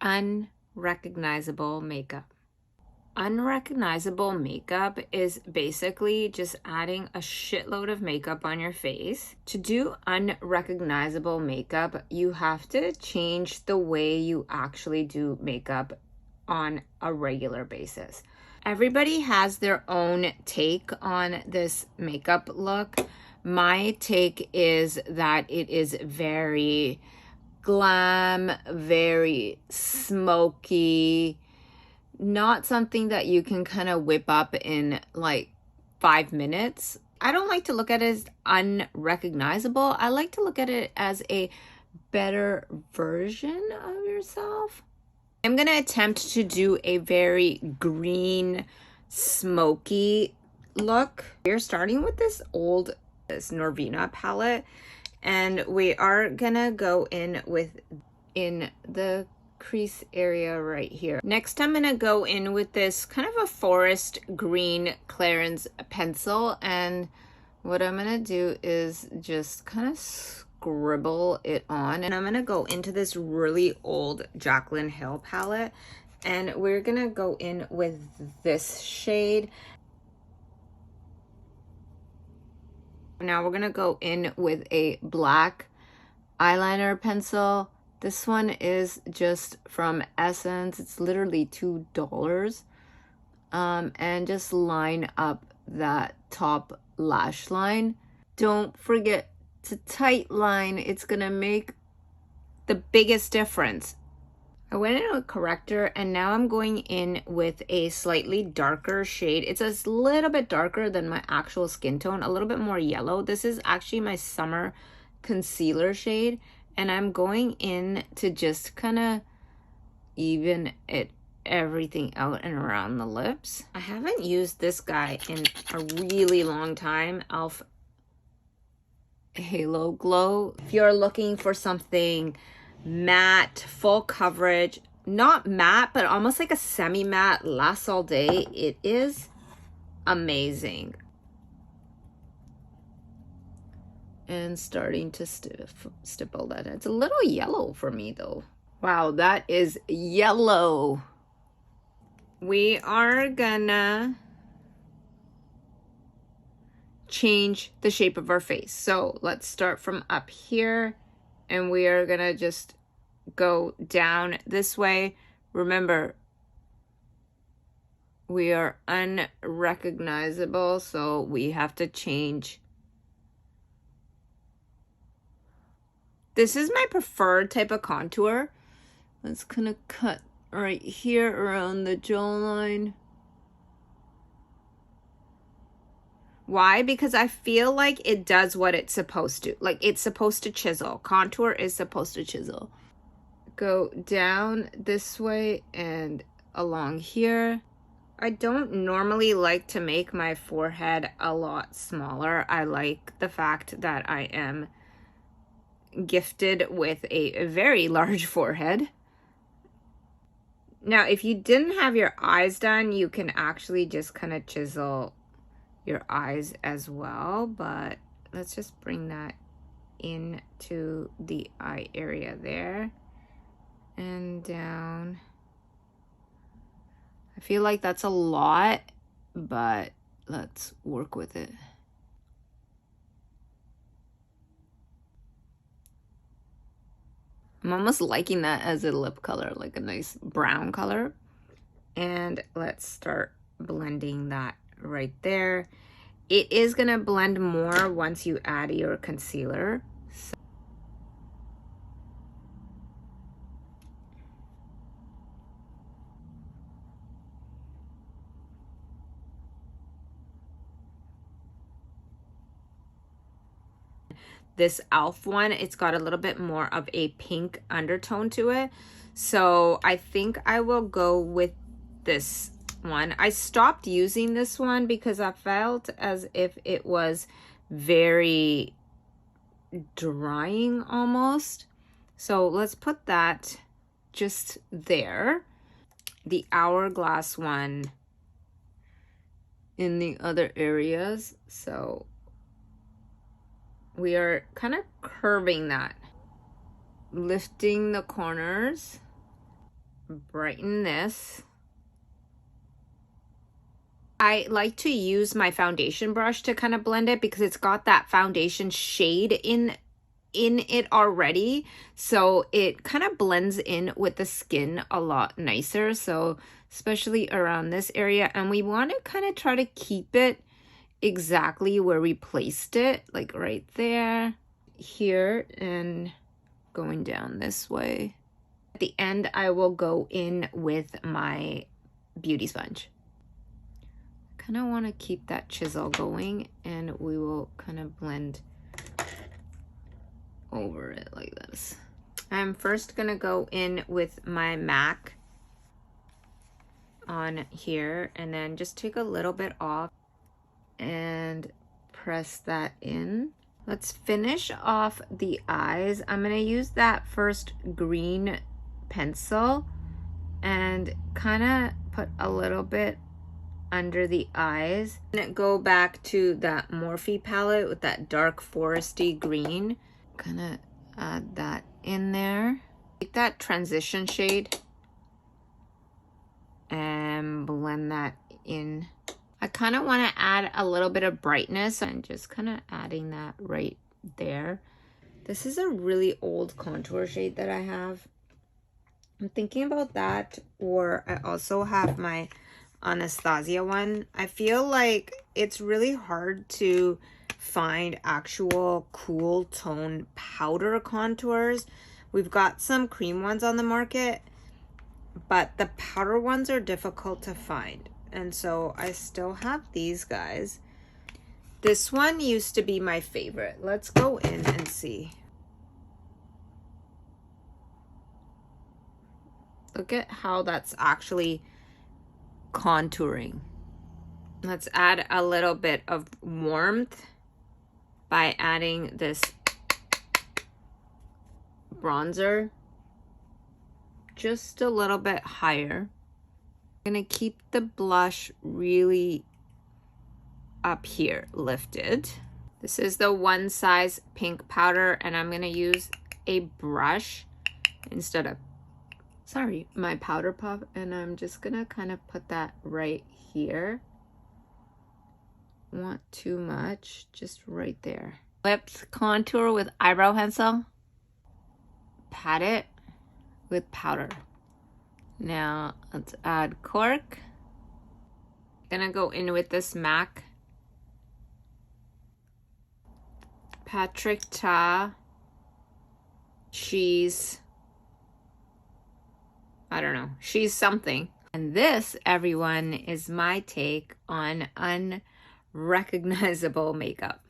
Unrecognizable makeup. Unrecognizable makeup is basically just adding a shitload of makeup on your face. To do unrecognizable makeup, you have to change the way you actually do makeup on a regular basis. Everybody has their own take on this makeup look. My take is that it is very glam, very smoky, not something that you can kind of whip up in like 5 minutes. I don't like to look at it as unrecognizable. I like to look at it as a better version of yourself. I'm going to attempt to do a very green, smoky look. We're starting with this Norvina palette, and we are going to go in the crease area right here. Next, I'm going to go in with this kind of a forest green Clarins pencil, and what I'm going to do is just kind of scribble it on, and I'm going to go into this really old Jaclyn Hill palette, and we're going to go in with this shade. Now we're going to go in with a black eyeliner pencil. This one is just from Essence. It's literally $2. And just line up that top lash line. Don't forget to tight line. It's gonna make the biggest difference. I went in a corrector, and now I'm going in with a slightly darker shade. It's a little bit darker than my actual skin tone, a little bit more yellow. This is actually my summer concealer shade. And I'm going in to just kind of even everything out and around the lips. I haven't used this guy in a really long time, e.l.f. Halo Glow. If you're looking for something matte, full coverage, not matte, but almost like a semi-matte, lasts all day, it is amazing. And starting to stipple that. It's a little yellow for me though. Wow, that is yellow. We are gonna change the shape of our face. So let's start from up here, and we are gonna just go down this way. Remember, we are unrecognizable, so we have to change. This is my preferred type of contour. Let's kind of cut right here around the jawline. Why? Because I feel like it does what it's supposed to. Like, it's supposed to chisel. Contour is supposed to chisel. Go down this way and along here. I don't normally like to make my forehead a lot smaller. I like the fact that I am gifted with a very large forehead. Now, if you didn't have your eyes done, you can actually just kind of chisel your eyes as well, but let's just bring that into the eye area there and down. I feel like that's a lot, but let's work with it. I'm almost liking that as a lip color, like a nice brown color. And let's start blending that right there. It is gonna blend more once you add your concealer. This e.l.f. one, it's got a little bit more of a pink undertone to it. So I think I will go with this one. I stopped using this one because I felt as if it was very drying almost. So let's put that just there. The Hourglass one in the other areas. So we are kind of curving that, lifting the corners. brighten this. I like to use my foundation brush to kind of blend it because it's got that foundation shade in it already, so it kind of blends in with the skin a lot nicer. So especially around this area, and we want to kind of try to keep it exactly where we placed it, like right there, here, and going down this way. At the end, I will go in with my beauty sponge. Kind of want to keep that chisel going, and we will kind of blend over it like this. I'm first gonna go in with my MAC on here, and then just take a little bit off and press that in. Let's finish off the eyes. I'm gonna use that first green pencil and kind of put a little bit under the eyes. And go back to that Morphe palette with that dark foresty green. Kind of add that in there. Take that transition shade and blend that in. I kind of want to add a little bit of brightness and just kind of adding that right there. This is a really old contour shade that I have. I'm thinking about that, or I also have my Anastasia one. I feel like it's really hard to find actual cool tone powder contours. We've got some cream ones on the market, but the powder ones are difficult to find. And so I still have these guys. This one used to be my favorite. Let's go in and see. Look at how that's actually contouring. Let's add a little bit of warmth by adding this bronzer just a little bit higher. I'm gonna keep the blush really up here, lifted. This is the One Size Pink powder, and I'm gonna use a brush instead of, my powder puff, and I'm just gonna kind of put that right here. Want too much, just right there. Lips contour with eyebrow pencil. Pat it with powder. Now let's add cork. Gonna go in with this MAC Patrick Ta She's, I don't know, she's something. And this, everyone, is my take on unrecognizable makeup.